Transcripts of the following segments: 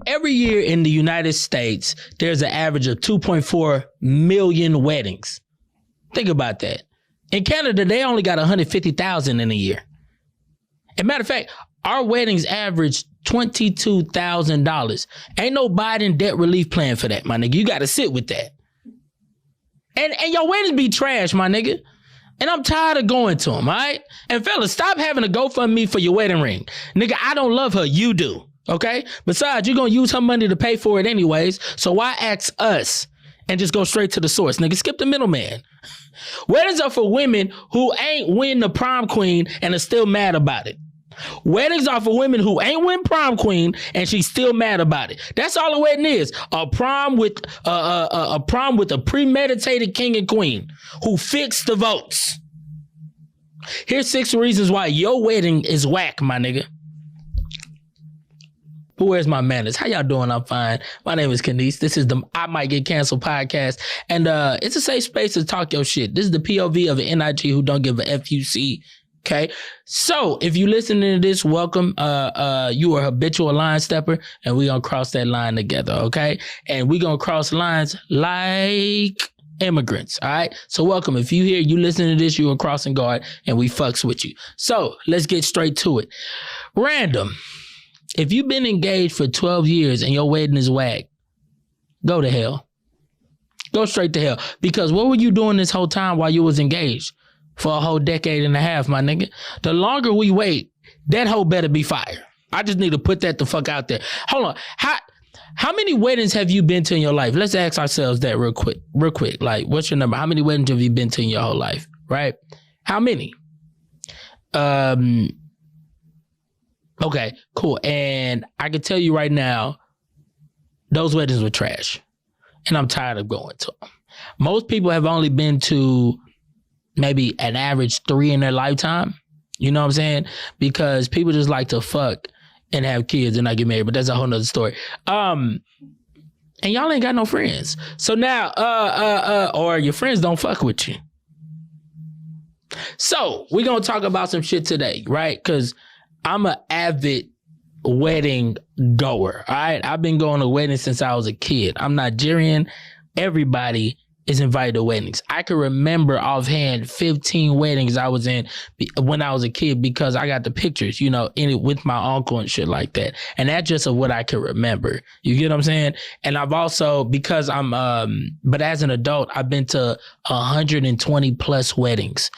every year in the United States, there's an average of 2.4 million weddings. Think about that. In Canada, they only got 150,000 in a year. As a matter of fact, our weddings average $22,000. Ain't no Biden debt relief plan for that, my nigga. You got to sit with that. And your weddings be trash, my nigga. And I'm tired of going to them, all right? And fellas, stop having to GoFundMe for your wedding ring. Nigga, I don't love her. You do, okay? Besides, you're going to use her money to pay for it anyways. So why ask us and just go straight to the source? Nigga, skip the middleman. Weddings are for women who ain't win the prom queen and are still mad about it. Weddings are for women who ain't win prom queen and she's still mad about it. That's all a wedding is. A prom with a premeditated king and queen who fixed the votes. Here's 6 reasons why your wedding is whack, my nigga. But where's my manners? How y'all doing? I'm fine. My name is Kanice. This is the I Might Get Cancelled podcast. And it's a safe space to talk your shit. This is the POV of an NIG who don't give a FUC. Okay, so if you listening to this, welcome. You are a habitual line stepper, and we gonna cross that line together. Okay, and we gonna cross lines like immigrants. All right, so welcome. If you here, you listening to this, you a crossing guard, and we fucks with you. So let's get straight to it. Random. If you've been engaged for 12 years and your wedding is whack, go to hell. Go straight to hell. Because what were you doing this whole time while you was engaged? For a whole decade and a half, my nigga. The longer we wait, that hoe better be fire. I just need to put that the fuck out there. Hold on. How many weddings have you been to in your life? Let's ask ourselves that real quick. Like, what's your number? How many weddings have you been to in your whole life? Right? How many? Okay, cool. And I can tell you right now, those weddings were trash. And I'm tired of going to them. Most people have only been to maybe an average 3 in their lifetime. You know what I'm saying? Because people just like to fuck and have kids and not get married, but that's a whole nother story. And y'all ain't got no friends. So now, or your friends don't fuck with you. So we're going to talk about some shit today, right? Because I'm an avid wedding goer, all right? I've been going to weddings since I was a kid. I'm Nigerian. Everybody is invited to weddings. I can remember offhand 15 weddings I was in when I was a kid because I got the pictures, you know, in it with my uncle and shit like that. And that's just of what I can remember. You get what I'm saying? And I've also, because I'm, but as an adult, I've been to 120 plus weddings.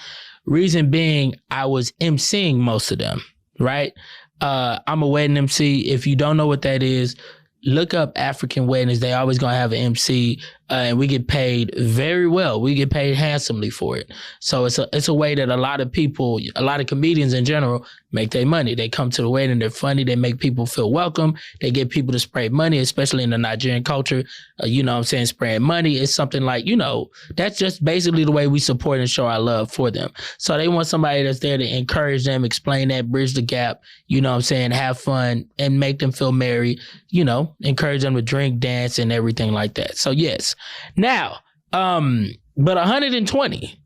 Reason being, I was emceeing most of them, right? I'm a wedding MC. If you don't know what that is, look up African weddings. They always gonna have an MC, and we get paid very well. We get paid handsomely for it. So it's a way that a lot of people, a lot of comedians in general, make their money. They come to the wedding, they're funny, they make people feel welcome. They get people to spray money, especially in the Nigerian culture. You know what I'm saying? Spraying money is something like, you know, that's just basically the way we support and show our love for them. So they want somebody that's there to encourage them, explain that, bridge the gap, you know what I'm saying, have fun and make them feel merry, you know, encourage them to drink, dance, and everything like that. So yes. Now, but 120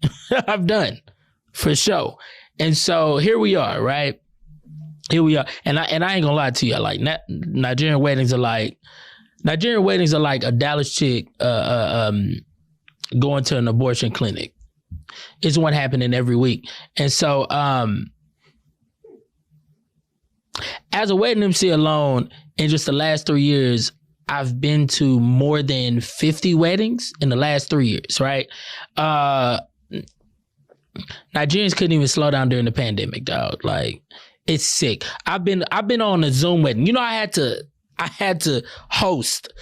I've done for sure. And so here we are, right? Here we are. And I ain't gonna lie to you. Like Nigerian weddings are like a Dallas chick going to an abortion clinic. It's one happening every week. And so as a wedding MC alone, in just the last 3 years, I've been to more than 50 weddings in the last 3 years, right? Nigerians couldn't even slow down during the pandemic, dog. Like, it's sick. I've been on a Zoom wedding. You know, I had to host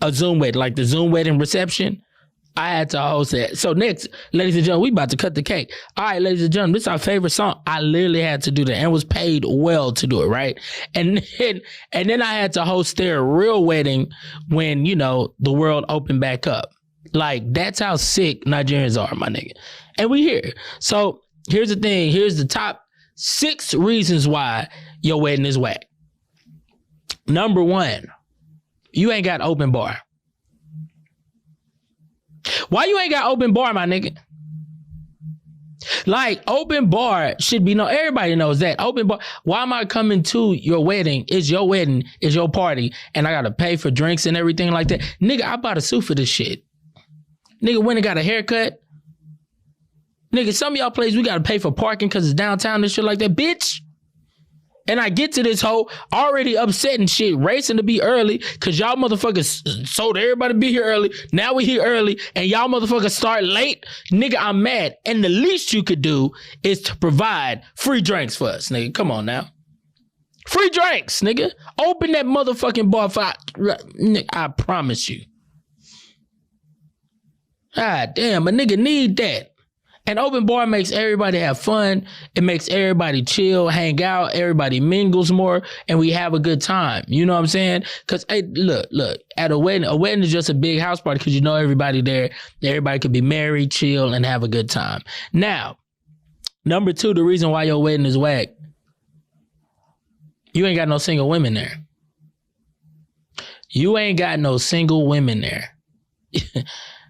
a Zoom wedding, like the Zoom wedding reception. I had to host that. So next, ladies and gentlemen, we about to cut the cake. All right, ladies and gentlemen, this is our favorite song. I literally had to do that and was paid well to do it, right? And then I had to host their real wedding when, you know, the world opened back up. Like, that's how sick Nigerians are, my nigga. And we here. So here's the thing. Here's the top 6 reasons why your wedding is whack. Number 1, you ain't got open bar. Why you ain't got open bar, my nigga? Like, open bar should be everybody knows that. Open bar. Why am I coming to your wedding? It's your wedding, it's your party, and I gotta pay for drinks and everything like that. Nigga, I bought a suit for this shit. Nigga went and got a haircut. Nigga, some of y'all places we gotta pay for parking because it's downtown and shit like that, bitch. And I get to this hoe already upset and shit, racing to be early because y'all motherfuckers told everybody to be here early. Now we here early and y'all motherfuckers start late. Nigga, I'm mad. And the least you could do is to provide free drinks for us, nigga. Come on now. Free drinks, nigga. Open that motherfucking bar for I promise you. God damn, a nigga need that. And open bar makes everybody have fun. It makes everybody chill, hang out, everybody mingles more, and we have a good time. You know what I'm saying? Because, hey, look, at a wedding is just a big house party because you know everybody there. Everybody could be married, chill, and have a good time. Now, number 2, the reason why your wedding is whack, you ain't got no single women there. You ain't got no single women there.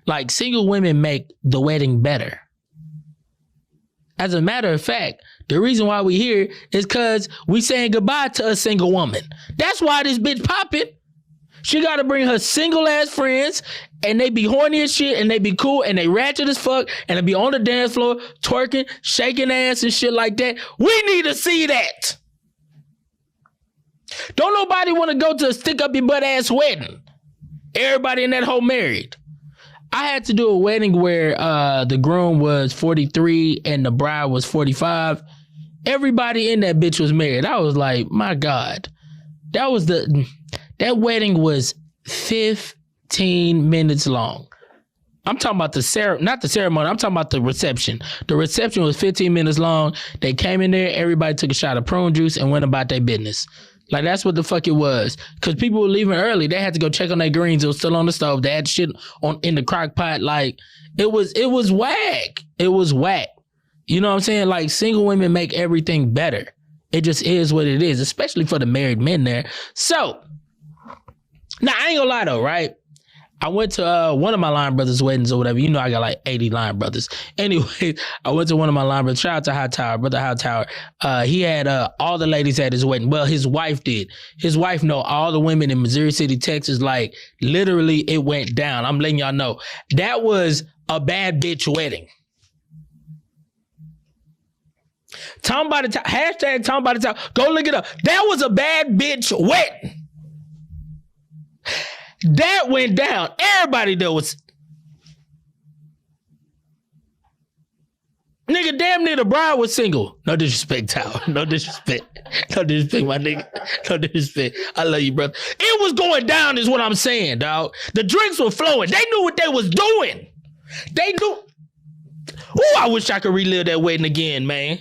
Like, single women make the wedding better. As a matter of fact, the reason why we here is because we saying goodbye to a single woman. That's why this bitch popping. She got to bring her single ass friends and they be horny as shit and they be cool and they ratchet as fuck and they be on the dance floor twerking, shaking ass and shit like that. We need to see that. Don't nobody want to go to a stick up your butt ass wedding. Everybody in that hoe married. I had to do a wedding where the groom was 43 and the bride was 45. Everybody in that bitch was married. I was like, my God. That wedding was 15 minutes long. I'm talking about not the ceremony, I'm talking about the reception. The reception was 15 minutes long. They came in there, everybody took a shot of prune juice and went about their business. Like, that's what the fuck it was. Because people were leaving early. They had to go check on their greens. It was still on the stove. They had shit in the crock pot. Like, it was whack. It was whack. You know what I'm saying? Like, single women make everything better. It just is what it is, especially for the married men there. So, now, I ain't gonna lie though, right? I went to one of my line brothers' weddings or whatever. You know I got like 80 line brothers. Anyway, I went to one of my line brothers. Shout out to High Tower, brother High Tower. He had all the ladies at his wedding. Well, his wife did. His wife know all the women in Missouri City, Texas. Like, literally, it went down. I'm letting y'all know. That was a bad bitch wedding. Tom by the Tower. Hashtag Tom by the Tower. Go look it up. That was a bad bitch wedding. That went down. Everybody there was. Nigga, damn near the bride was single. No disrespect, Tower. No disrespect. No disrespect, my nigga. No disrespect. I love you, brother. It was going down is what I'm saying, dog. The drinks were flowing. They knew what they was doing. They knew. Ooh, I wish I could relive that wedding again, man.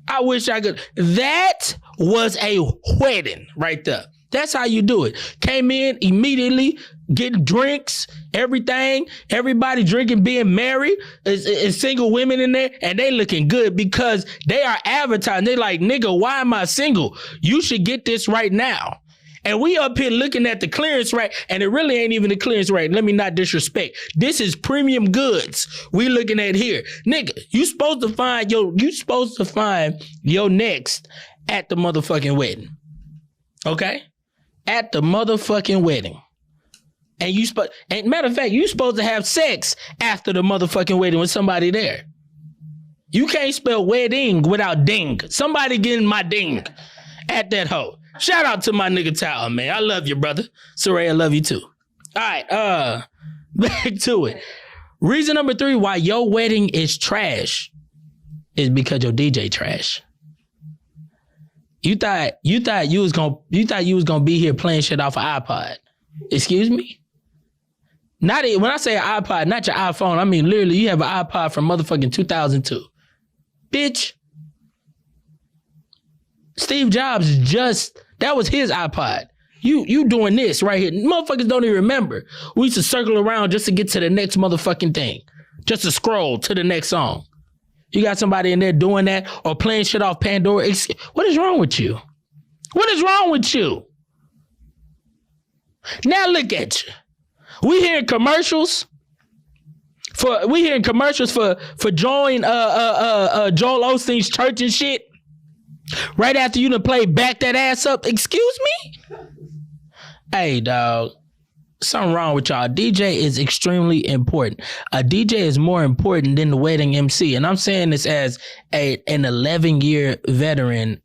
I wish I could. That was a wedding right there. That's how you do it. Came in immediately, getting drinks, everything. Everybody drinking, being married. Is single women in there, and they looking good because they are advertising. They like, nigga, why am I single? You should get this right now. And we up here looking at the clearance rack, and it really ain't even the clearance rack. Let me not disrespect. This is premium goods we looking at here. Nigga, you supposed to find your next at the motherfucking wedding. Okay? At the motherfucking wedding. And matter of fact, you supposed to have sex after the motherfucking wedding with somebody there. You can't spell wedding without ding. Somebody getting my ding at that hoe. Shout out to my nigga Tower, man. I love you, brother. Saray, I love you too. All right, back to it. Reason number 3 why your wedding is trash is because your DJ trash. You thought you was gonna be here playing shit off an iPod. Excuse me? When I say an iPod, not your iPhone, I mean literally you have an iPod from motherfucking 2002. Bitch. Steve Jobs that was his iPod. You doing this right here. Motherfuckers don't even remember. We used to circle around just to get to the next motherfucking thing. Just to scroll to the next song. You got somebody in there doing that or playing shit off Pandora. What is wrong with you? What is wrong with you? Now look at you. We hearing commercials We hearing commercials for join Joel Osteen's church and shit. Right after you done played Back That Ass Up. Excuse me? Hey, dog. Something wrong with y'all. DJ is extremely important. A DJ is more important than the wedding MC. And I'm saying this as an 11-year veteran,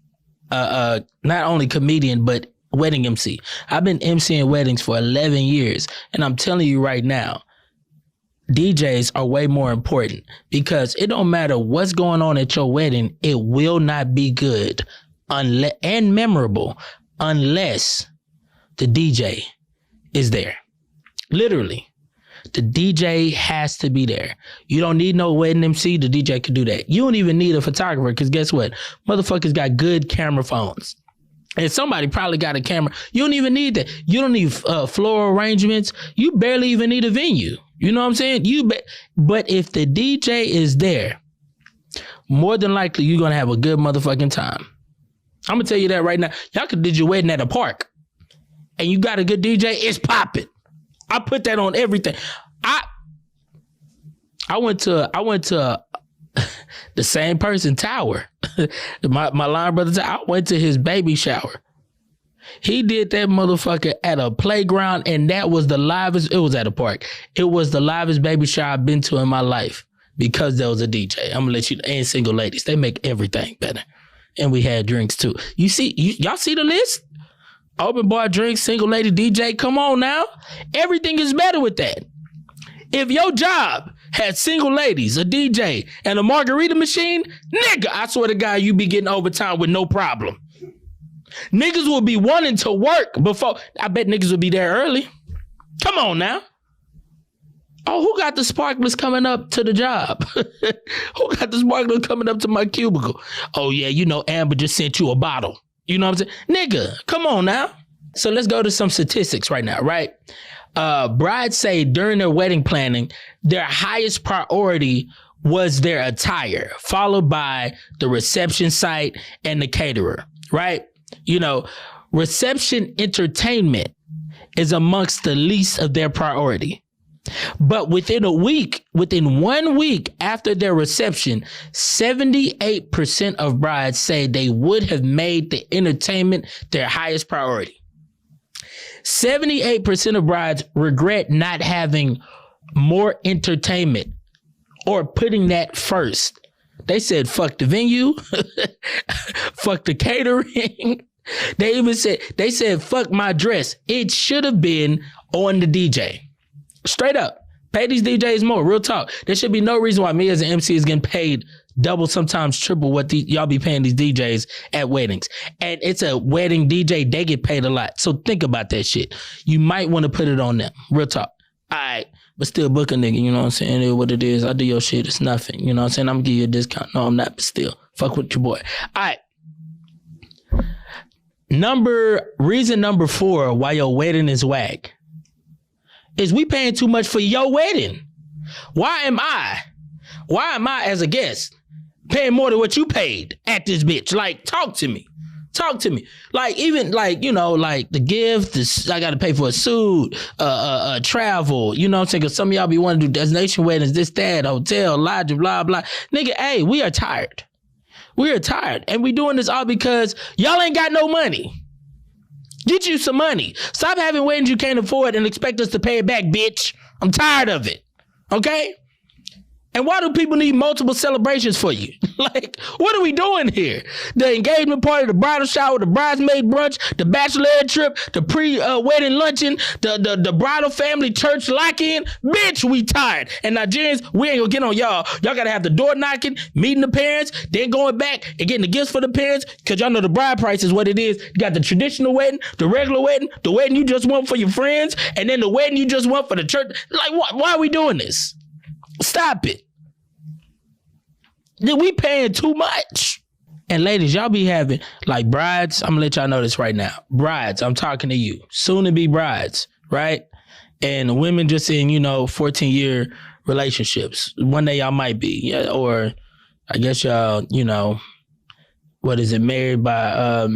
not only comedian, but wedding MC. I've been MCing weddings for 11 years. And I'm telling you right now, DJs are way more important because it don't matter what's going on at your wedding. It will not be good and memorable unless the DJ is there. Literally, the DJ has to be there. You don't need no wedding MC. The DJ can do that. You don't even need a photographer because guess what? Motherfuckers got good camera phones. And somebody probably got a camera. You don't even need that. You don't need floral arrangements. You barely even need a venue. You know what I'm saying? But if the DJ is there, more than likely you're going to have a good motherfucking time. I'm going to tell you that right now. Y'all could did your wedding at a park and you got a good DJ, it's popping. I put that on everything. I went to the same person, Tower. my line brother, I went to his baby shower. He did that motherfucker at a playground, and that was the livest. It was at a park. It was the livest baby shower I've been to in my life because there was a DJ. I'm gonna let you, and single ladies, they make everything better. And we had drinks too. You see, y'all see the list? Open bar drinks, single lady DJ. Come on now, everything is better with that. If your job had single ladies, a DJ, and a margarita machine, nigga, I swear to God, you be getting overtime with no problem. Niggas will be wanting to work before. I bet niggas will be there early. Come on now. Oh, who got the sparklers coming up to the job? Who got the sparklers coming up to my cubicle? Oh yeah, you know Amber just sent you a bottle. You know what I'm saying? Nigga, come on now. So let's go to some statistics right now, right? Brides say during their wedding planning, their highest priority was their attire, followed by the reception site and the caterer, right? You know, reception entertainment is amongst the least of their priority. But within 1 week after their reception, 78% of brides say they would have made the entertainment their highest priority. 78% of brides regret not having more entertainment or putting that first. They said, fuck the venue, fuck the catering. They said, fuck my dress. It should have been on the DJ. Straight up. Pay these DJs more. Real talk. There should be no reason why me as an MC is getting paid double, sometimes triple what y'all be paying these DJs at weddings. And it's a wedding DJ. They get paid a lot. So think about that shit. You might want to put it on them. Real talk. All right. But still book a nigga. You know what I'm saying? It is what it is. I do your shit. It's nothing. You know what I'm saying? I'm going to give you a discount. No, I'm not. But still. Fuck with your boy. All right. Reason number 4 why your wedding is whack is we paying too much for your wedding. Why am I as a guest paying more than what you paid at this bitch? Like, talk to me. Like, even like, you know, like the gift, I got to pay for a suit, travel, you know what I'm saying? Cause some of y'all be wanting to do destination weddings, this, that, hotel, lodge, blah, blah. Nigga, hey, we are tired. And we doing this all because y'all ain't got no money. Get you some money. Stop having weddings you can't afford and expect us to pay it back, bitch. I'm tired of it. Okay? And why do people need multiple celebrations for you? Like, what are we doing here? The engagement party, the bridal shower, the bridesmaid brunch, the bachelorette trip, the pre-wedding luncheon, the bridal family church lock-in. Bitch, we tired. And Nigerians, we ain't gonna get on y'all. Y'all gotta have the door knocking, meeting the parents, then going back and getting the gifts for the parents, because y'all know the bride price is what it is. You got the traditional wedding, the regular wedding, the wedding you just want for your friends, and then the wedding you just want for the church. Like, why are we doing this? Stop it. We paying too much. And ladies, y'all be having, like, brides, I'm gonna let y'all know this right now. Brides, I'm talking to you. Soon to be brides, right? And women just in, 14-year relationships. One day y'all might be, yeah, or I guess y'all, what is it, married by,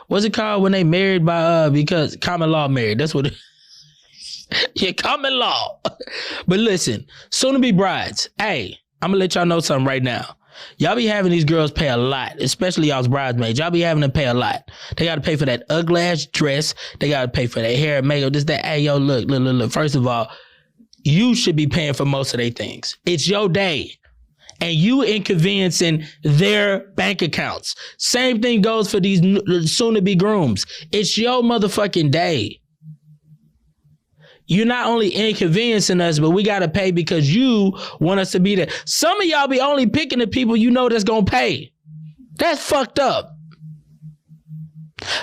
what's it called when they married by, because common law married, that's what it You're coming law. But listen, soon to be brides. Hey, I'm gonna let y'all know something right now. Y'all be having these girls pay a lot, especially y'all's bridesmaids. Y'all be having them pay a lot. They got to pay for that ugly ass dress. They got to pay for their hair, makeup, this, that. Hey, yo, look. First of all, you should be paying for most of their things. It's your day. And you inconveniencing their bank accounts. Same thing goes for these soon-to-be grooms. It's your motherfucking day. You're not only inconveniencing us, but we got to pay because you want us to be there. Some of y'all be only picking the people you know that's going to pay. That's fucked up.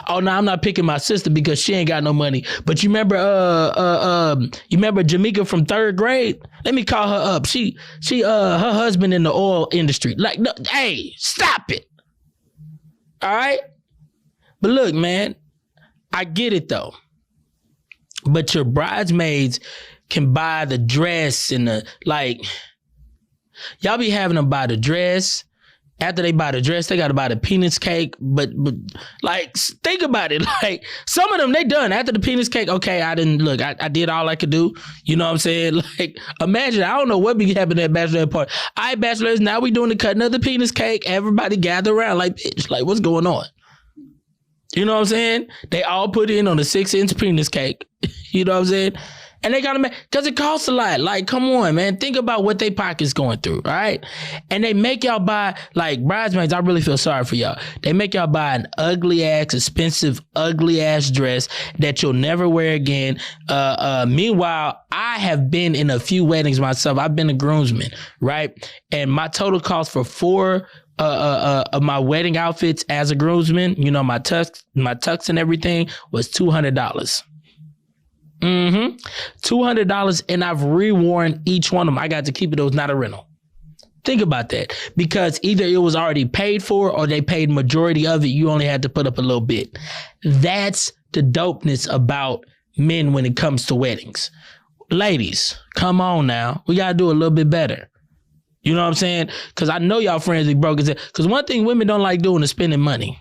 Oh, no, I'm not picking my sister because she ain't got no money. But you remember Jamaica from 3rd grade? Let me call her up. She her husband in the oil industry. Like, no, hey, stop it. All right? But look, man, I get it though. But your bridesmaids can buy the dress and the, like, y'all be having them buy the dress. After they buy the dress, they got to buy the penis cake. But like, think about it. Like, some of them, they done. After the penis cake, okay, I did all I could do. You know what I'm saying? Like, imagine, I don't know what be happening at bachelorette party. All right, bachelors, now we doing the cutting of the penis cake. Everybody gather around. Like, bitch, like, what's going on? You know what I'm saying? They all put in on the 6-inch penis cake. You know what I'm saying? And they got to make, because it costs a lot. Like, come on, man. Think about what they pockets going through, all right? And they make y'all buy, like, bridesmaids, I really feel sorry for y'all. They make y'all buy an ugly-ass, expensive, ugly-ass dress that you'll never wear again. Meanwhile, I have been in a few weddings myself. I've been a groomsman, right? And my total cost for 4 of my wedding outfits as a groomsman, you know, my tux and everything, was $200. $200, and I've reworn each one of them. I got to keep it. It was not a rental. Think about that, because either it was already paid for or they paid majority of it. You only had to put up a little bit. That's the dopeness about men when it comes to weddings. Ladies, come on now. We got to do a little bit better. You know what I'm saying? Because I know y'all friends be broke. Because one thing women don't like doing is spending money.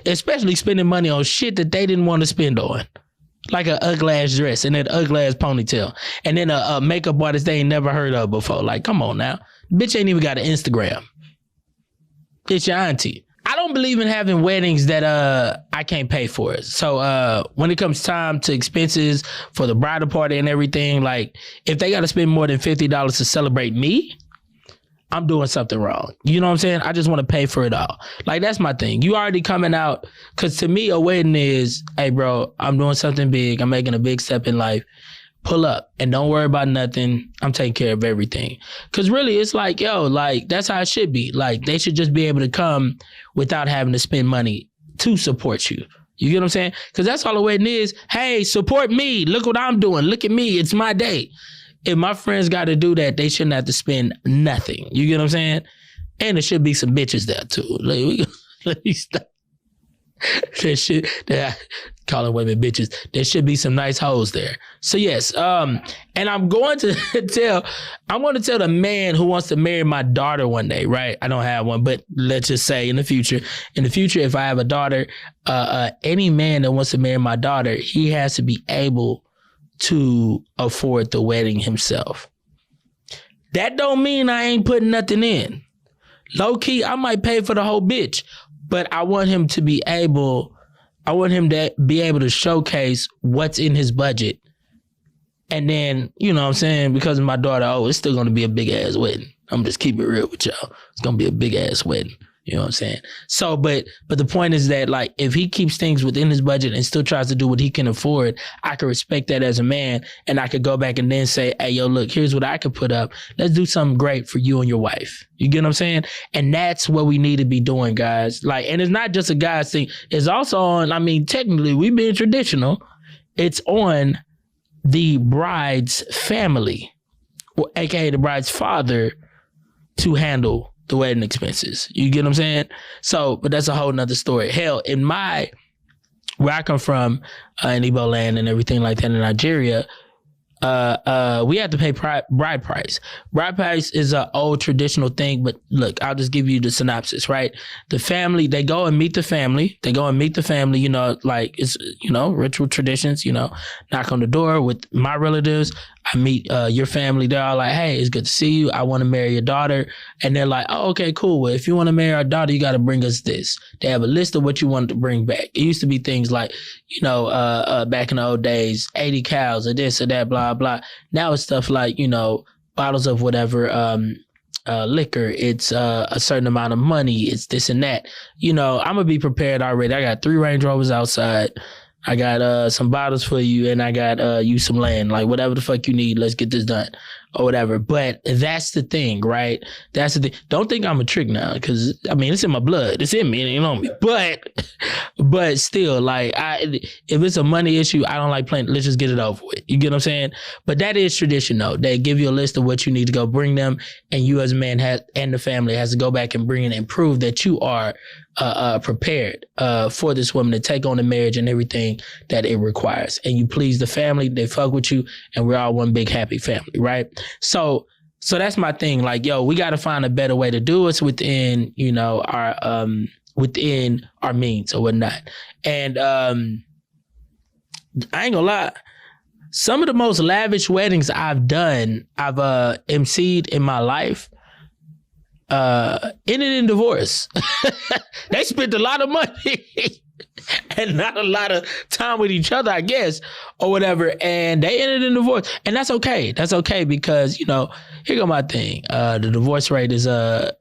Especially spending money on shit that they didn't want to spend on. Like an ugly ass dress and an ugly ass ponytail. And then a makeup artist they ain't never heard of before. Like, come on now. Bitch ain't even got an Instagram. It's your auntie. I don't believe in having weddings that I can't pay for it. So when it comes time to expenses for the bridal party and everything, like, if they got to spend more than $50 to celebrate me, I'm doing something wrong. You know what I'm saying? I just want to pay for it all. Like, that's my thing. You already coming out, because to me, a wedding is, hey, bro, I'm doing something big. I'm making a big step in life. Pull up and don't worry about nothing. I'm taking care of everything. Because really, it's like, yo, like, that's how it should be. Like, they should just be able to come without having to spend money to support you. You get what I'm saying? Because that's all a wedding is. Hey, support me. Look what I'm doing. Look at me. It's my day. If my friends got to do that, they shouldn't have to spend nothing. You get what I'm saying? And there should be some bitches there too. Like, let me stop. That shit, calling women bitches. There should be some nice hoes there. So yes, and I'm going to tell the man who wants to marry my daughter one day, right? I don't have one, but let's just say in the future, if I have a daughter, any man that wants to marry my daughter, he has to be able to afford the wedding himself. That don't mean I ain't putting nothing in. Low key, I might pay for the whole bitch, but I want him to be able to showcase what's in his budget. And then, you know what I'm saying, because of my daughter, it's still going to be a big ass wedding. I'm just keeping it real with y'all. It's going to be a big ass wedding. You know what I'm saying? So, but the point is that, like, if he keeps things within his budget and still tries to do what he can afford, I can respect that as a man, and I could go back and then say, hey, yo, look, here's what I could put up. Let's do something great for you and your wife. You get what I'm saying? And that's what we need to be doing, guys. Like, and it's not just a guy's thing. It's also on, I mean, technically, we being traditional. It's on the bride's family, or AKA the bride's father, to handle the wedding expenses. You get what I'm saying? So, but that's a whole nother story. Hell, where I come from, in Igbo land and everything like that in Nigeria, we have to pay bride price. Bride price is an old traditional thing, but look, I'll just give you the synopsis, right? The family, they go and meet the family. You know, like it's, you know, ritual traditions, you know, knock on the door with my relatives. I meet your family. They're all like, hey, it's good to see you. I want to marry your daughter. And they're like, oh, okay, cool. Well, if you want to marry our daughter, you got to bring us this. They have a list of what you want to bring back. It used to be things like, you know, back in the old days, 80 cows or this or that, blah, blah. Now it's stuff like, you know, bottles of whatever liquor. It's a certain amount of money. It's this and that. You know, I'm going to be prepared already. I got 3 Range Rovers outside. I got some bottles for you, and I got you some land. Like, whatever the fuck you need, let's get this done, or whatever. But that's the thing, right? That's the thing. Don't think I'm a trick now, because, I mean, it's in my blood. It's in me, you know me. But still, like, if it's a money issue, I don't like playing. Let's just get it over with. You get what I'm saying? But that is tradition, though. They give you a list of what you need to go bring them, and you as a man and the family has to go back and bring it and prove that you are prepared for this woman to take on the marriage and everything that it requires. And you please the family, they fuck with you, and we're all one big happy family, right? So that's my thing. Like, yo, we got to find a better way to do it within, you know, our within our means or whatnot. And I ain't gonna lie, some of the most lavish weddings I've done, I've emceed in my life, ended in divorce. They spent a lot of money and not a lot of time with each other, I guess, or whatever. And they ended in divorce. And that's okay. That's okay because, you know, here go my thing. The divorce rate is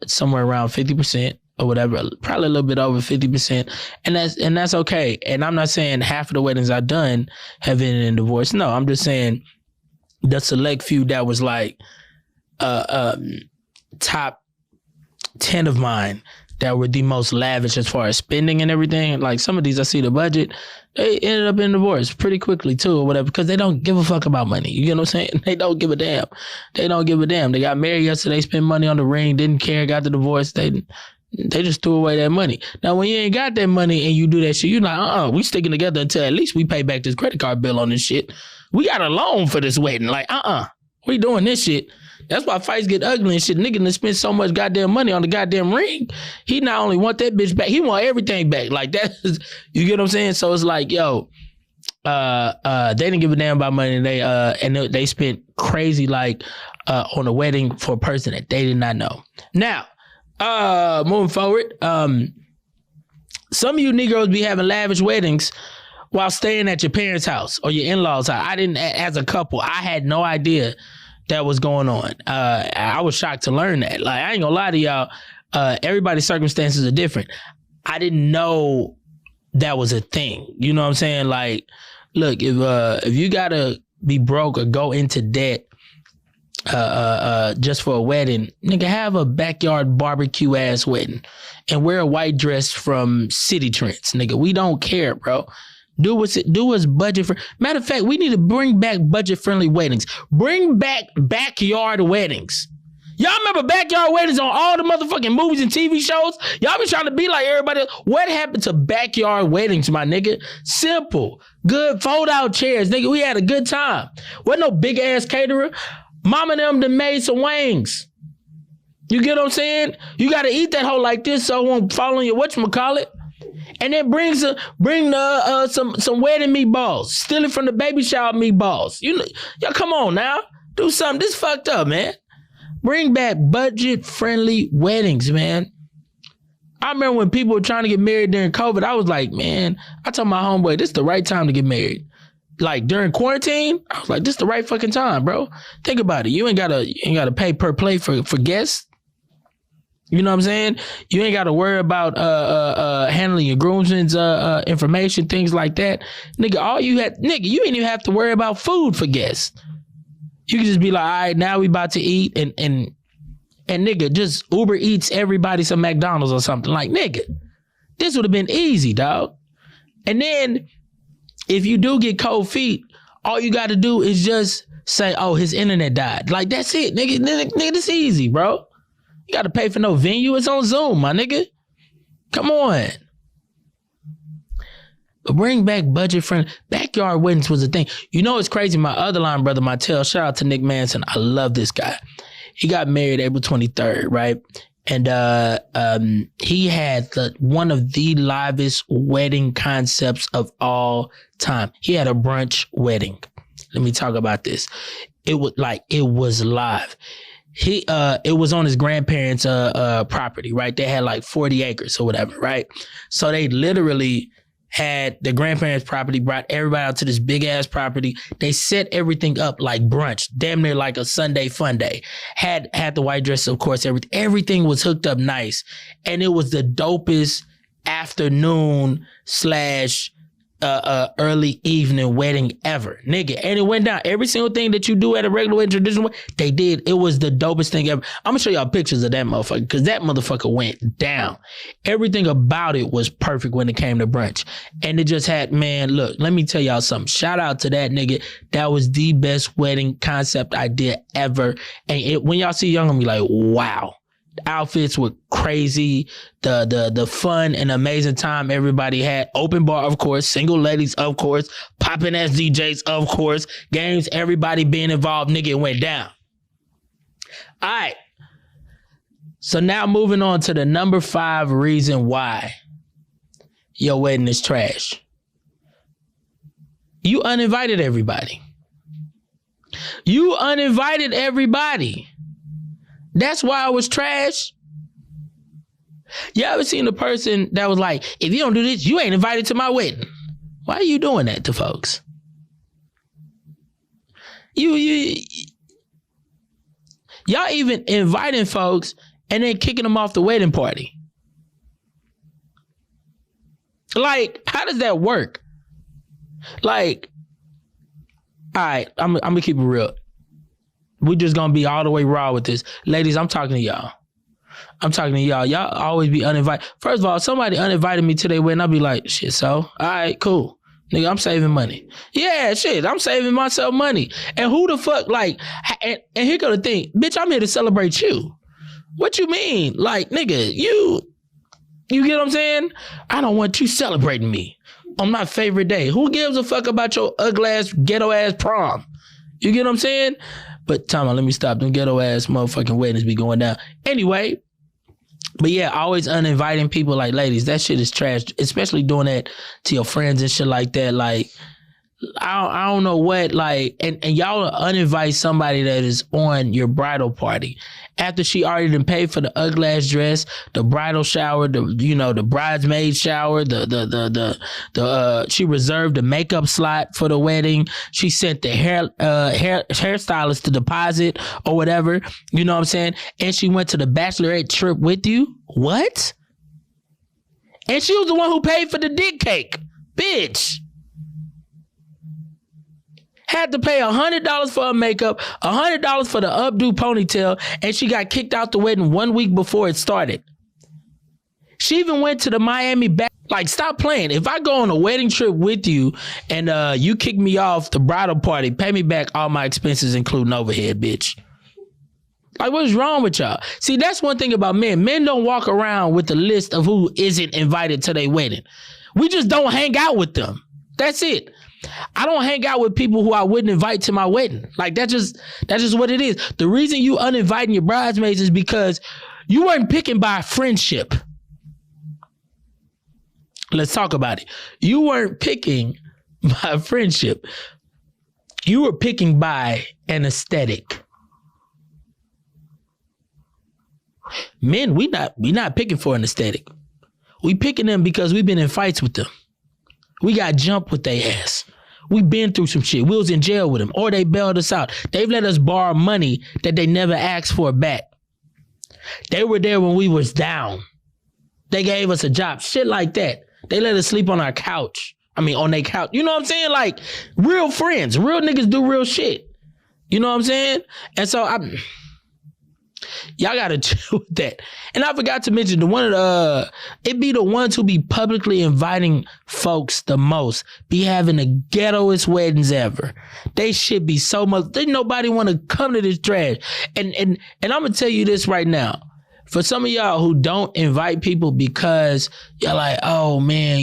somewhere around 50% or whatever, probably a little bit over 50%. And that's okay. And I'm not saying half of the weddings I've done have ended in divorce. No, I'm just saying the select few that was like top 10 of mine that were the most lavish as far as spending and everything. Like, some of these, I see the budget, they ended up in divorce pretty quickly too, or whatever, because they don't give a fuck about money. You get what I'm saying? They don't give a damn. They don't give a damn. They got married yesterday, spent money on the ring, didn't care, got the divorce. They just threw away that money. Now, when you ain't got that money and you do that shit, you're like, we sticking together until at least we pay back this credit card bill on this shit. We got a loan for this wedding. Like, we doing this shit. That's why fights get ugly and shit. Nigga done spent so much goddamn money on the goddamn ring. He not only want that bitch back, he want everything back. Like, that is, you get what I'm saying? So it's like, yo, they didn't give a damn about money. And they spent crazy, like, on a wedding for a person that they did not know. Now, moving forward, some of you Negroes be having lavish weddings while staying at your parents' house or your in-laws' house. I didn't, as a couple, I had no idea that was going on. I was shocked to learn that. Like, I ain't gonna lie to y'all, everybody's circumstances are different. I didn't know that was a thing. You know what I'm saying? Like, look, if you gotta be broke or go into debt just for a wedding, nigga, have a backyard barbecue ass wedding and wear a white dress from City Trends, nigga. We don't care, bro. Do what's budget for. Matter of fact, we need to bring back budget friendly weddings. Bring back backyard weddings. Y'all remember backyard weddings on all the motherfucking movies and TV shows? Y'all be trying to be like everybody else. What happened to backyard weddings, my nigga? Simple, good fold out chairs, nigga. We had a good time. Wasn't no big ass caterer. Mama them done made some wings. You get what I'm saying? You got to eat that hoe like this so it won't fall on your whatchamacallit. And then bring some wedding meatballs. Steal it from the baby shower meatballs. You know, y'all come on now. Do something. This fucked up, man. Bring back budget-friendly weddings, man. I remember when people were trying to get married during COVID, I was like, man, I told my homeboy, this is the right time to get married. Like, during quarantine, I was like, this is the right fucking time, bro. Think about it. You ain't gotta pay per plate for guests. You know what I'm saying? You ain't got to worry about handling your groomsmen's information, things like that. Nigga, you ain't even have to worry about food for guests. You can just be like, all right, now we about to eat and nigga, just Uber Eats everybody some McDonald's or something. Like, nigga, this would have been easy, dog. And then if you do get cold feet, all you got to do is just say, oh, his internet died. Like, that's it, nigga, this easy, bro. You got to pay for no venue. It's on Zoom, my nigga. Come on. But bring back budget friendly. Backyard weddings was a thing. You know, it's crazy. My other line brother, Martell, shout out to Nick Manson. I love this guy. He got married April 23rd, right? And he had one of the livest wedding concepts of all time. He had a brunch wedding. Let me talk about this. It was live. It was on his grandparents' property, right? They had like 40 acres or whatever, right? So they literally had the grandparents' property, brought everybody out to this big ass property. They set everything up like brunch, damn near like a Sunday fun day. Had the white dress, of course, everything was hooked up nice. And it was the dopest afternoon / early evening wedding ever, nigga. And it went down. Every single thing that you do at a regular wedding, traditional wedding, they did. It was the dopest thing ever. I'm gonna show y'all pictures of that motherfucker because that motherfucker went down. Everything about it was perfect when it came to brunch. And it just had, man, look, let me tell y'all something. Shout out to that nigga. That was the best wedding concept idea ever. And when y'all see Young, I'm gonna be like, wow. The outfits were crazy. The fun and amazing time everybody had. Open bar, of course. Single ladies, of course. Popping ass DJs, of course. Games, everybody being involved. Nigga, it went down. All right. So now moving on to the number 5 reason why your wedding is trash. You uninvited everybody. You uninvited everybody. That's why it was trash. You ever seen a person that was like, if you don't do this, you ain't invited to my wedding? Why are you doing that to folks? Y'all even inviting folks and then kicking them off the wedding party. Like, how does that work? Like, all right, I'm gonna keep it real. We just gonna be all the way raw with this. Ladies, I'm talking to y'all. Y'all always be uninvited. First of all, if somebody uninvited me to their wedding, I'll be like, shit, so? All right, cool. Nigga, I'm saving money. Yeah, shit, I'm saving myself money. And who the fuck, like, and here go the thing. Bitch, I'm here to celebrate you. What you mean? Like, nigga, you get what I'm saying? I don't want you celebrating me on my favorite day. Who gives a fuck about your ugly ass, ghetto ass prom? You get what I'm saying? But time out, let me stop. Them ghetto ass motherfucking weddings be going down. Anyway, but yeah, always uninviting people. Like, ladies, that shit is trash. Especially doing that to your friends and shit like that. Like, I don't know what, like, and y'all uninvite somebody that is on your bridal party after she already done paid for the ugly ass dress, the bridal shower, the bridesmaid shower, she reserved the makeup slot for the wedding. She sent the hairstylist to deposit or whatever. You know what I'm saying? And she went to the bachelorette trip with you. What? And she was the one who paid for the dick cake, bitch. Had to pay $100 for her makeup, $100 for the updo ponytail, and she got kicked out the wedding 1 week before it started. She even went to the Miami back. Like, stop playing. If I go on a wedding trip with you and you kick me off the bridal party, pay me back all my expenses, including overhead, bitch. Like, what's wrong with y'all? See, that's one thing about men. Men don't walk around with a list of who isn't invited to their wedding. We just don't hang out with them. That's it. I don't hang out with people who I wouldn't invite to my wedding. Like, that's just what it is. The reason you uninviting your bridesmaids is because you weren't picking by friendship. Let's talk about it. You weren't picking by friendship. You were picking by an aesthetic. Men, we not picking for an aesthetic. We picking them because we've been in fights with them. We got jumped with their ass. We been through some shit. We was in jail with them, or they bailed us out. They've let us borrow money that they never asked for back. They were there when we was down. They gave us a job, shit like that. They let us sleep on our couch. On their couch. You know what I'm saying? Like, real friends. Real niggas do real shit. You know what I'm saying? And so y'all gotta chill with that. And I forgot to mention it be the ones who be publicly inviting folks the most, be having the ghettoest weddings ever. They should be so much. There's nobody want to come to this trash. And I'm gonna tell you this right now. For some of y'all who don't invite people because you're like, oh man,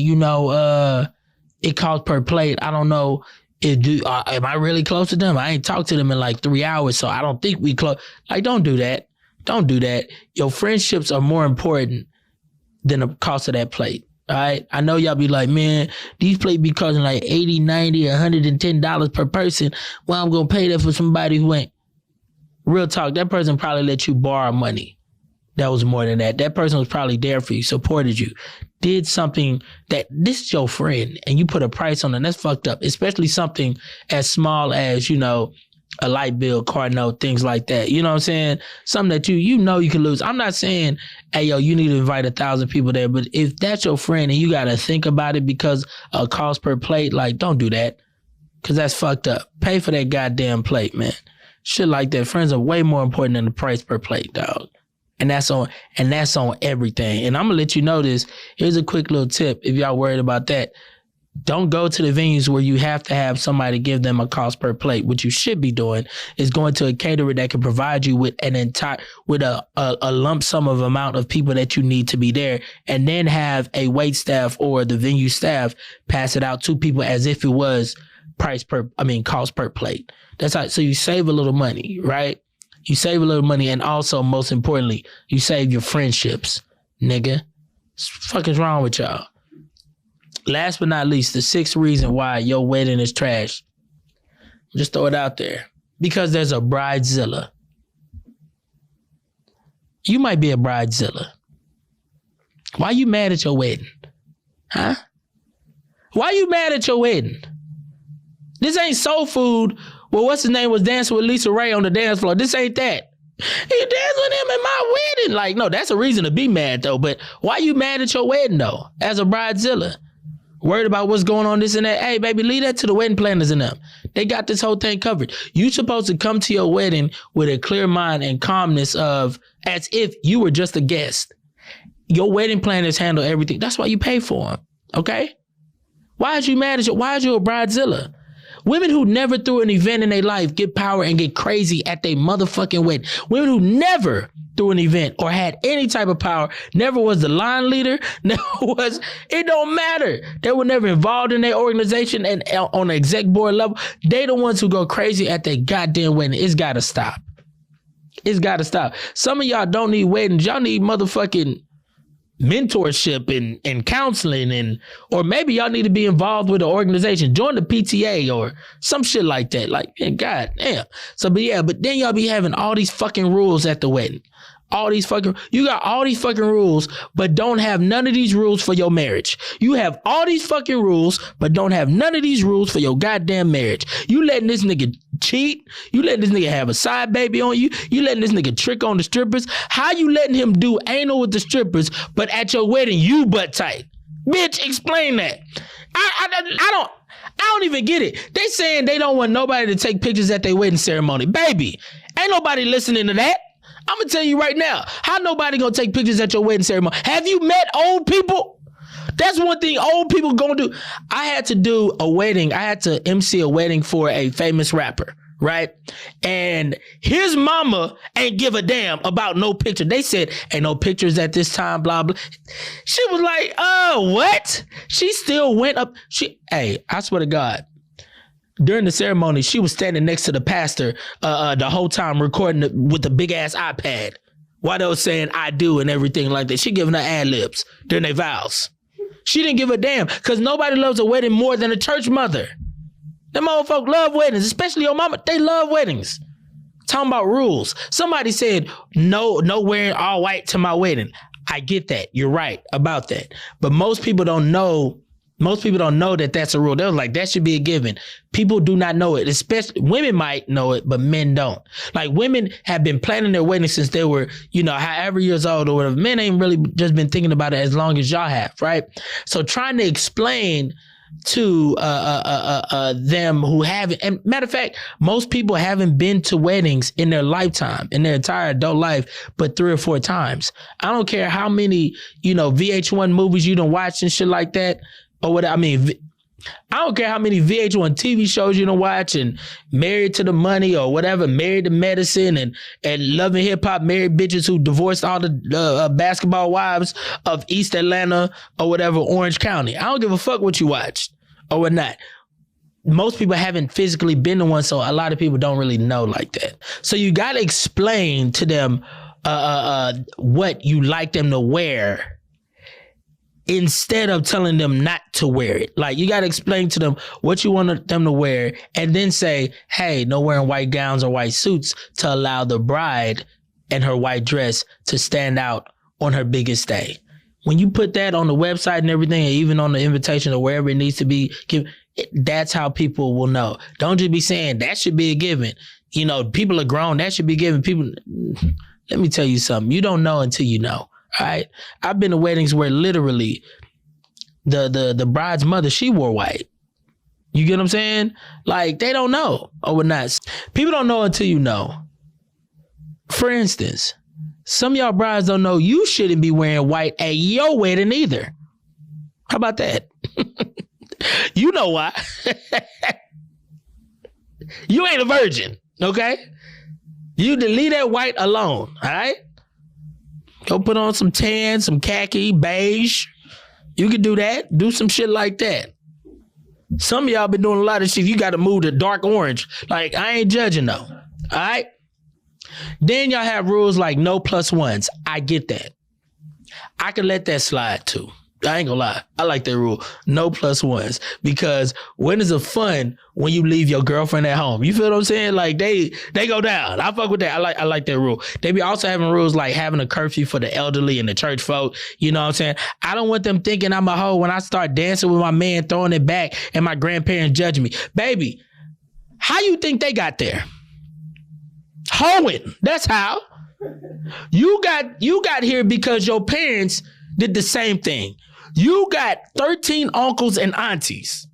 it costs per plate. I don't know. Am I really close to them? I ain't talked to them in like 3 hours, so I don't think we close. Like, don't do that. Don't do that. Your friendships are more important than the cost of that plate. All right. I know y'all be like, man, these plates be costing like $80, $90, $110 per person. Well, I'm going to pay that for somebody who ain't. Real talk, that person probably let you borrow money. That was more than that. That person was probably there for you, supported you, did something that this is your friend and you put a price on it. That's fucked up, especially something as small as, a light bill, car note, things like that. You know what I'm saying? Something that you know you can lose. I'm not saying, hey, yo, you need to invite 1,000 people there. But if that's your friend and you got to think about it because of cost per plate, like, don't do that because that's fucked up. Pay for that goddamn plate, man. Shit like that. Friends are way more important than the price per plate, dog. And that's on everything. And I'm going to let you know this. Here's a quick little tip if y'all worried about that. Don't go to the venues where you have to have somebody give them a cost per plate. What you should be doing is going to a caterer that can provide you with a lump sum of amount of people that you need to be there, and then have a wait staff or the venue staff pass it out to people as if it was cost per plate. That's how, so you save a little money, right? You save a little money, and also, most importantly, you save your friendships, nigga. What the fuck is wrong with y'all? Last but not least, the 6th reason why your wedding is trash. Just throw it out there. Because there's a bridezilla. You might be a bridezilla. Why you mad at your wedding? Huh? Why you mad at your wedding? This ain't soul food. Well, what's his name was dancing with Lisa Ray on the dance floor. This ain't that. You dance with him at my wedding. Like, no, that's a reason to be mad, though. But why you mad at your wedding, though, as a bridezilla? Worried about what's going on, this and that. Hey, baby, leave that to the wedding planners and them. They got this whole thing covered. You supposed to come to your wedding with a clear mind and calmness of as if you were just a guest. Your wedding planners handle everything. That's why you pay for them, okay? Why is you mad at why is you a bridezilla? Women who never threw an event in their life get power and get crazy at their motherfucking wedding. Women who never threw an event or had any type of power, never was the line leader, it don't matter. They were never involved in their organization and on the exec board level. They the ones who go crazy at their goddamn wedding. It's gotta stop. It's gotta stop. Some of y'all don't need weddings. Y'all need motherfucking mentorship and counseling, or maybe y'all need to be involved with an organization, join the PTA or some shit like that. Like, god damn. But then y'all be having all these fucking rules at the wedding. You got all these fucking rules, but don't have none of these rules for your marriage. You have all these fucking rules, but don't have none of these rules for your goddamn marriage. You letting this nigga cheat. You letting this nigga have a side baby on you. You letting this nigga trick on the strippers. How you letting him do anal with the strippers, but at your wedding, you butt tight? Bitch, explain that. I don't even get it. They saying they don't want nobody to take pictures at their wedding ceremony. Baby, ain't nobody listening to that. I'm going to tell you right now, how nobody going to take pictures at your wedding ceremony? Have you met old people? That's one thing old people going to do. I had to do a wedding. I had to MC a wedding for a famous rapper, right? And his mama ain't give a damn about no picture. They said, ain't no pictures at this time, blah, blah. She was like, what? She still went up. I swear to God. During the ceremony, she was standing next to the pastor the whole time recording with the big ass iPad while they was saying I do and everything like that. She giving her ad libs during their vows. She didn't give a damn because nobody loves a wedding more than a church mother. Them old folk love weddings, especially your mama. They love weddings. Talking about rules. Somebody said no wearing all white to my wedding. I get that. You're right about that. But most people don't know. Most people don't know that that's a rule. They're like, that should be a given. People do not know it. Especially women might know it, but men don't. Like, women have been planning their wedding since they were, however years old or whatever. Men ain't really just been thinking about it as long as y'all have, right? So trying to explain to them who haven't, and matter of fact, most people haven't been to weddings in their lifetime, in their entire adult life, but 3 or 4 times. I don't care how many, VH1 movies you done watched and shit like that. Or what I mean, I don't care how many VH1 TV shows you don't watch, and Married to the Money or whatever, Married to Medicine, and Love and Hip Hop, married bitches who divorced all the basketball wives of East Atlanta or whatever, Orange County. I don't give a fuck what you watched. or whatnot. Most people haven't physically been to one, so a lot of people don't really know like that. So you got to explain to them what you like them to wear instead of telling them not to wear it. Like, you got to explain to them what you want them to wear and then say, hey, no wearing white gowns or white suits to allow the bride and her white dress to stand out on her biggest day. When you put that on the website and everything, and even on the invitation or wherever it needs to be given, that's how people will know. Don't just be saying that should be a given. You know, people are grown. That should be given. People, let me tell you something. You don't know until you know. All right. I've been to weddings where literally the bride's mother, she wore white. You get what I'm saying? Like, they don't know or whatnot. People don't know until you know. For instance, some of y'all brides don't know you shouldn't be wearing white at your wedding either. How about that? You know why. You ain't a virgin, okay? You leave that white alone, all right? Go put on some tan, some khaki, beige. You can do that. Do some shit like that. Some of y'all been doing a lot of shit. You got to move to dark orange. Like, I ain't judging though, all right? Then y'all have rules like no plus ones. I get that. I can let that slide too. I ain't gonna lie. I like that rule. No plus ones. Because when is it fun when you leave your girlfriend at home? You feel what I'm saying? Like, they go down. I fuck with that. I like that rule. They be also having rules like having a curfew for the elderly and the church folk. You know what I'm saying? I don't want them thinking I'm a hoe when I start dancing with my man, throwing it back, and my grandparents judge me. Baby, how you think they got there? Hoeing. That's how. You got here because your parents did the same thing. You got 13 uncles and aunties.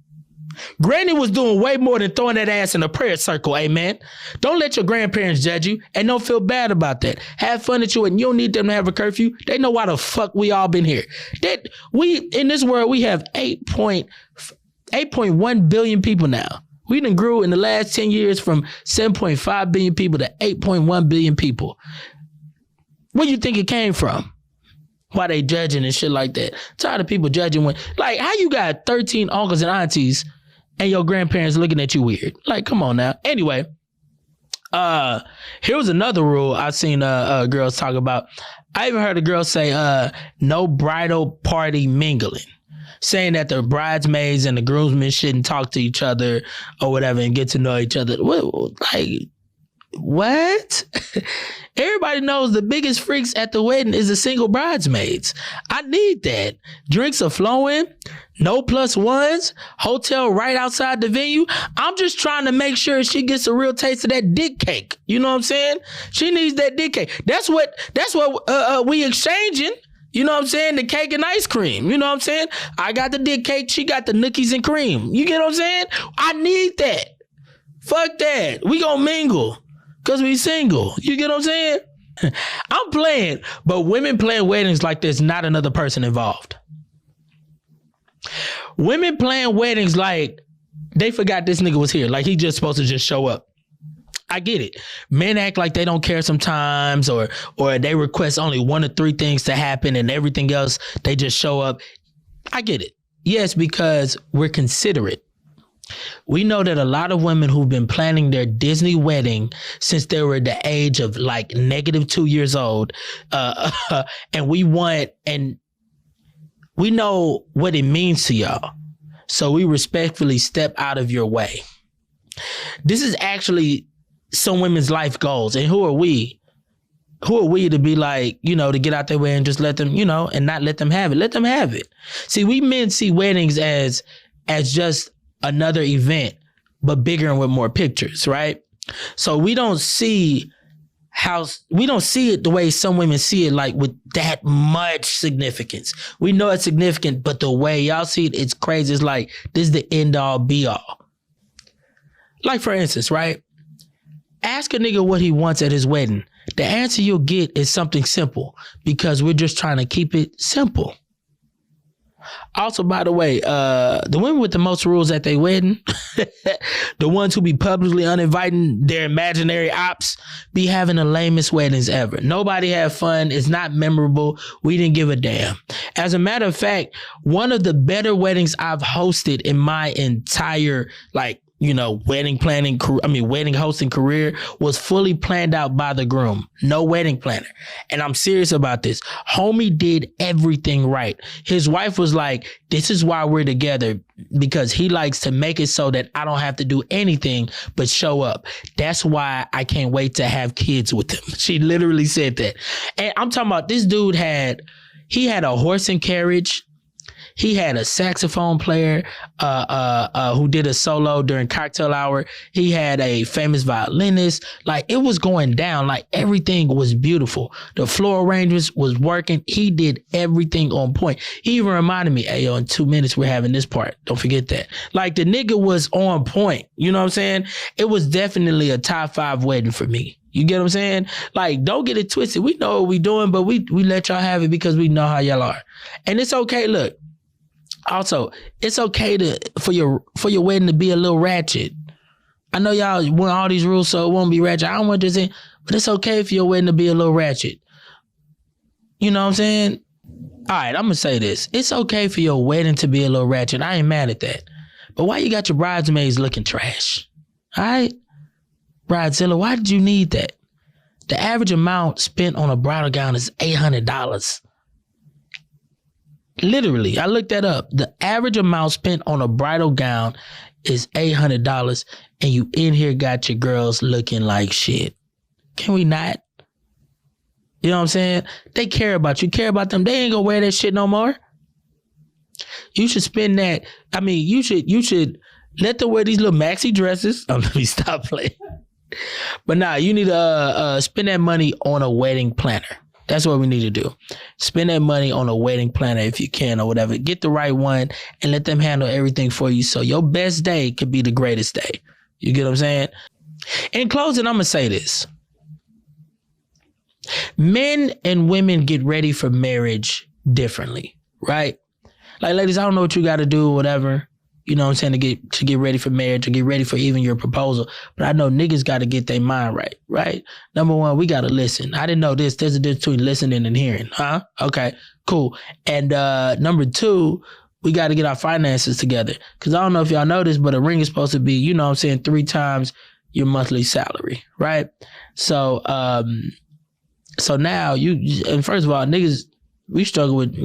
Granny was doing way more than throwing that ass in a prayer circle, amen? Don't let your grandparents judge you, and don't feel bad about that. Have fun at you, and you don't need them to have a curfew. They know why the fuck we all been here. That we, in this world, we have 8.1 billion people now. We done grew in the last 10 years from 7.5 billion people to 8.1 billion people. Where do you think it came from? Why they judging and shit like that? Tired of people judging when, like, how you got 13 uncles and aunties and your grandparents looking at you weird? Like, come on now. Anyway, here was another rule I seen girls talk about. I even heard a girl say, no bridal party mingling, saying that the bridesmaids and the groomsmen shouldn't talk to each other or whatever and get to know each other. What? Everybody knows the biggest freaks at the wedding is the single bridesmaids. I need that. Drinks are flowing, no plus ones, hotel right outside the venue. I'm just trying to make sure she gets a real taste of that dick cake. You know what I'm saying? She needs that dick cake. That's what we exchanging. You know what I'm saying? The cake and ice cream. You know what I'm saying? I got the dick cake. She got the nookies and cream. You get what I'm saying? I need that. Fuck that. We gonna mingle. Because we single. You get what I'm saying? I'm playing, but women playing weddings like there's not another person involved. Women playing weddings like they forgot this nigga was here. Like he just supposed to just show up. I get it. Men act like they don't care sometimes, or they request only 1 or 3 things to happen and everything else, they just show up. I get it. Yes, because we're considerate. We know that a lot of women who've been planning their Disney wedding since they were the age of like -2 years old, and we know what it means to y'all. So we respectfully step out of your way. This is actually some women's life goals. And who are we? Who are we to be like, you know, to get out their way and just let them, you know, and not let them have it. Let them have it. See, we men see weddings as just another event, but bigger and with more pictures, right? So we don't see it the way some women see it, like with that much significance. We know it's significant, but the way y'all see it, it's crazy. It's like, this is the end all be all. Like, for instance, right? Ask a nigga what he wants at his wedding. The answer you'll get is something simple, because we're just trying to keep it simple. Also, by the way, the women with the most rules at their wedding, the ones who be publicly uninviting their imaginary ops, be having the lamest weddings ever. Nobody had fun. It's not memorable. We didn't give a damn. As a matter of fact, one of the better weddings I've hosted in my entire, wedding hosting career was fully planned out by the groom. No wedding planner. And I'm serious about this. Homie did everything right. His wife was like, this is why we're together, because he likes to make it so that I don't have to do anything but show up. That's why I can't wait to have kids with him. She literally said that. And I'm talking about this dude had a horse and carriage. He had a saxophone player who did a solo during cocktail hour. He had a famous violinist. Like, it was going down. Like, everything was beautiful. The floor arrangements was working. He did everything on point. He even reminded me, hey, in 2 minutes, we're having this part. Don't forget that. Like, the nigga was on point. You know what I'm saying? It was definitely a top 5 wedding for me. You get what I'm saying? Like, don't get it twisted. We know what we doing, but we let y'all have it because we know how y'all are. And it's okay. Look. Also, it's okay for your wedding to be a little ratchet. I know y'all want all these rules so it won't be ratchet. I don't want this in, but it's okay for your wedding to be a little ratchet. You know what I'm saying? All right, I'm going to say this. It's okay for your wedding to be a little ratchet. I ain't mad at that. But why you got your bridesmaids looking trash? All right? Bridezilla, why did you need that? The average amount spent on a bridal gown is $800. Literally, I looked that up. The average amount spent on a bridal gown is $800, and you in here got your girls looking like shit. Can we not? You know what I'm saying? They care about you. Care about them. They ain't gonna wear that shit no more. You should spend that. I mean, you should let them wear these little maxi dresses. Let me stop playing. But nah, you need to spend that money on a wedding planner. That's what we need to do. Spend that money on a wedding planner if you can or whatever. Get the right one and let them handle everything for you so your best day could be the greatest day. You get what I'm saying? In closing, I'm going to say this. Men and women get ready for marriage differently, right? Like, ladies, I don't know what you got to do or whatever. You know what I'm saying, to get ready for marriage, or get ready for even your proposal. But I know niggas got to get their mind right, right? Number one, we got to listen. I didn't know this. There's a difference between listening and hearing. Huh? Okay, cool. And number two, we got to get our finances together. Because I don't know if y'all know this, but a ring is supposed to be, you know what I'm saying, 3 times your monthly salary, right? So now and first of all, niggas, we struggle with,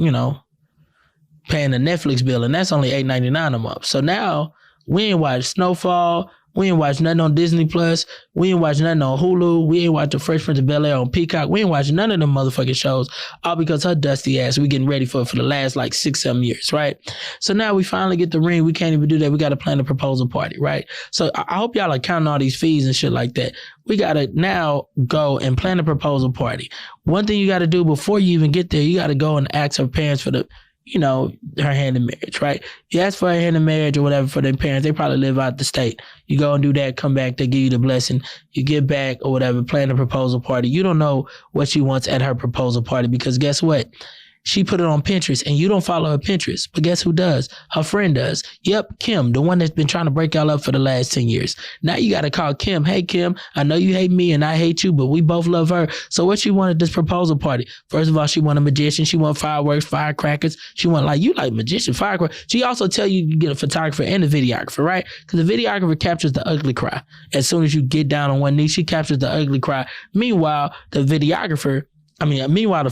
paying a Netflix bill, and that's only $8.99 a month. So now we ain't watch Snowfall, we ain't watch nothing on Disney Plus, we ain't watch nothing on Hulu, we ain't watch The Fresh Prince of Bel-Air on Peacock, we ain't watch none of them motherfucking shows, all because her dusty ass we getting ready for the last 6-7 years, right? So now we finally get the ring, we can't even do that, we gotta plan a proposal party, right? So I hope y'all are counting all these fees and shit like that. We gotta now go and plan a proposal party. One thing you gotta do before you even get there, you gotta go and ask her parents for her hand in marriage, right? You ask for her hand in marriage or whatever for their parents. They probably live out the state. You go and do that, come back, they give you the blessing. You get back or whatever, plan a proposal party. You don't know what she wants at her proposal party because guess what? She put it on Pinterest and you don't follow her Pinterest. But guess who does? Her friend does. Yep, Kim, the one that's been trying to break y'all up for the last 10 years. Now you got to call Kim. Hey, Kim, I know you hate me and I hate you, but we both love her. So what she wanted this proposal party? First of all, she want a magician. She want fireworks, firecrackers. She want you like magician, firecrackers. She also tell you get a photographer and a videographer, right? Because the videographer captures the ugly cry. As soon as you get down on one knee, she captures the ugly cry. Meanwhile, the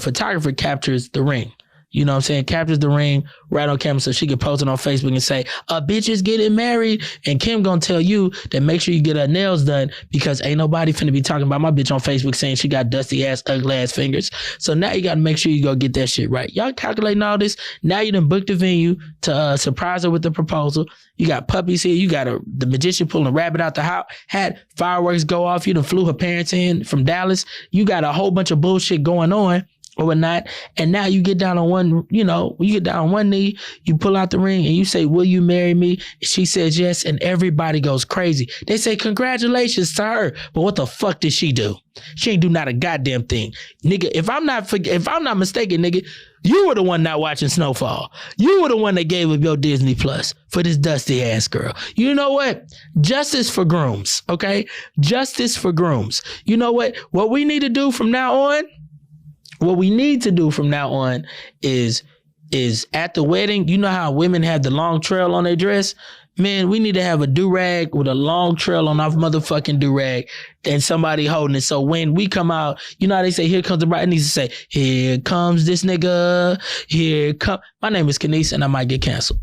photographer captures the ring. You know what I'm saying? Captures the ring right on camera so she can post it on Facebook and say, a bitch is getting married. And Kim gonna tell you that make sure you get her nails done because ain't nobody finna be talking about my bitch on Facebook saying she got dusty ass, ugly ass fingers. So now you gotta make sure you go get that shit right. Y'all calculating all this. Now you done booked the venue to surprise her with the proposal. You got puppies here. You got the magician pulling a rabbit out the hat. Fireworks go off. You done flew her parents in from Dallas. You got a whole bunch of bullshit going on. or whatnot, and now you get down on one, you get down on one knee, you pull out the ring and you say, will you marry me? She says yes, and everybody goes crazy. They say congratulations to her, but what the fuck did she do? She ain't do not a goddamn thing. Nigga, if I'm not mistaken, nigga, you were the one not watching Snowfall. You were the one that gave up your Disney Plus for this dusty ass girl. You know what? Justice for grooms, okay? Justice for grooms. You know what? What we need to do from now on is at the wedding, you know how women have the long trail on their dress? Man, we need to have a do-rag with a long trail on our motherfucking do-rag and somebody holding it. So when we come out, you know how they say, here comes the bride, it needs to say, here comes this nigga, here come. My name is Kenise and I might get canceled.